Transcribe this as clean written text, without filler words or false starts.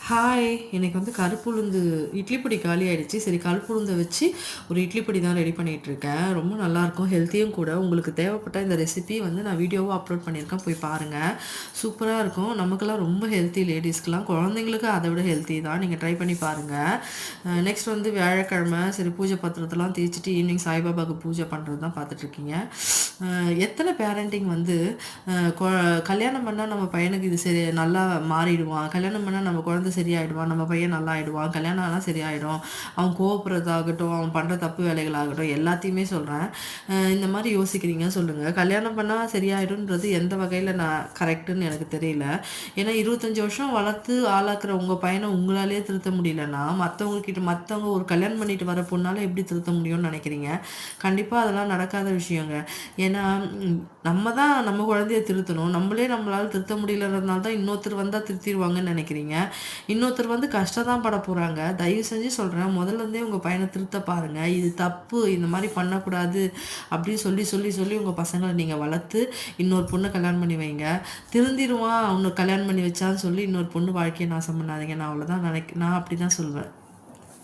Hi! இன்னைக்கு வந்து கருப்பு உளுந்து இட்லி பொடி காலி ஆயிடுச்சு. சரி கருப்பு உளுந்த வச்சு ஒரு இட்லி பொடி தான் ரெடி பண்ணிட்டுருக்கேன். ரொம்ப நல்லாயிருக்கும். ஹெல்த்தியும் கூட. உங்களுக்கு தேவைப்பட்ட இந்த ரெசிபி வந்து நான் வீடியோவா அப்லோட் பண்ணியிருக்கேன். போய் பாருங்க. சூப்பரா இருக்கும். நமக்கெல்லாம் ரொம்ப ஹெல்த்தி லேடீஸ்க்குலாம். குழந்தைங்களுக்கு அதை விட ஹெல்த்தி தான். நீங்க ட்ரை பண்ணி பாருங்க. நெக்ஸ்ட் வந்து வியாழக்கிழமை சரி பூஜை பத்திரத்தெல்லாம் தேய்ச்சிட்டு ஈவினிங் சாய்பாபாவுக்கு பூஜை பண்ணுறது தான் பார்த்துட்ருக்கீங்க. எத்தனை பேரண்டிங் வந்து அ கொ கல்யாணம் பண்ணா நம்ம பையனுக்கு இது சரி நல்லா மாறிடுவான். கல்யாணம் பண்ணா நம்ம குழந்தை சரியாயிடுவான். நம்ம பையன் நல்லா ஆயிடுவான். கல்யாணம் ஆனா சரியாயிடும். அவன் கோவப்படுறதாகட்டும், அவன் பண்ற தப்பு வேலைகளாகட்டும் எல்லாத்தையுமே சொல்றேன். இந்த மாரி யோசிக்கிறீங்க சொல்லுங்க. கல்யாணம் பண்ணா சரியாயிடும்ன்றது எந்த வகையில நான் கரெக்ட்டுன்னு எனக்கு தெரியல. ஏன்னா 25 வருஷம் வளர்த்து ஆளாக்குற உங்க பையன உங்களாலேயே திருத்த முடியலன்னா, மத்தவங்க ஒரு கல்யாணம் பண்ணிட்டு வர பொண்ணால எப்படி திருத்த முடியும்னு நெனைக்கிறீங்க? கண்டிப்பா அதெல்லாம் நடக்காத விஷயங்க. ஏன்னா, நம்ம தான் நம்ம குழந்தைய திருத்தணும். நம்மளே நம்மளால திருத்த முடியலன்றதுனால தான் இன்னொருத்தர் வந்தா திருத்திருவாங்கன்னு நெனைக்கிறீங்க. இன்னொருத்தர் வந்து கஷ்டம் தான் பட போறாங்க. தயவு செஞ்சு சொல்றேன், முதல்ல இருந்தே உங்க பையன திருத்த பாருங்க. இது தப்பு, இந்த மாரி பண்ணக்கூடாது அப்படின்னு சொல்லி, சொல்லி, சொல்லி உங்க பசங்கள நீங்க வளர்த்து, இன்னொரு பொண்ண கல்யாணம் பண்ணி வைங்க. திருந்திருவான், இன்னொரு கல்யாணம் பண்ணி வச்சான்னு சொல்லி இன்னொரு பொண்ணு வாழ்க்கைய நாசம் பண்ணாதீங்க. நான் அப்படிதான் சொல்வேன்.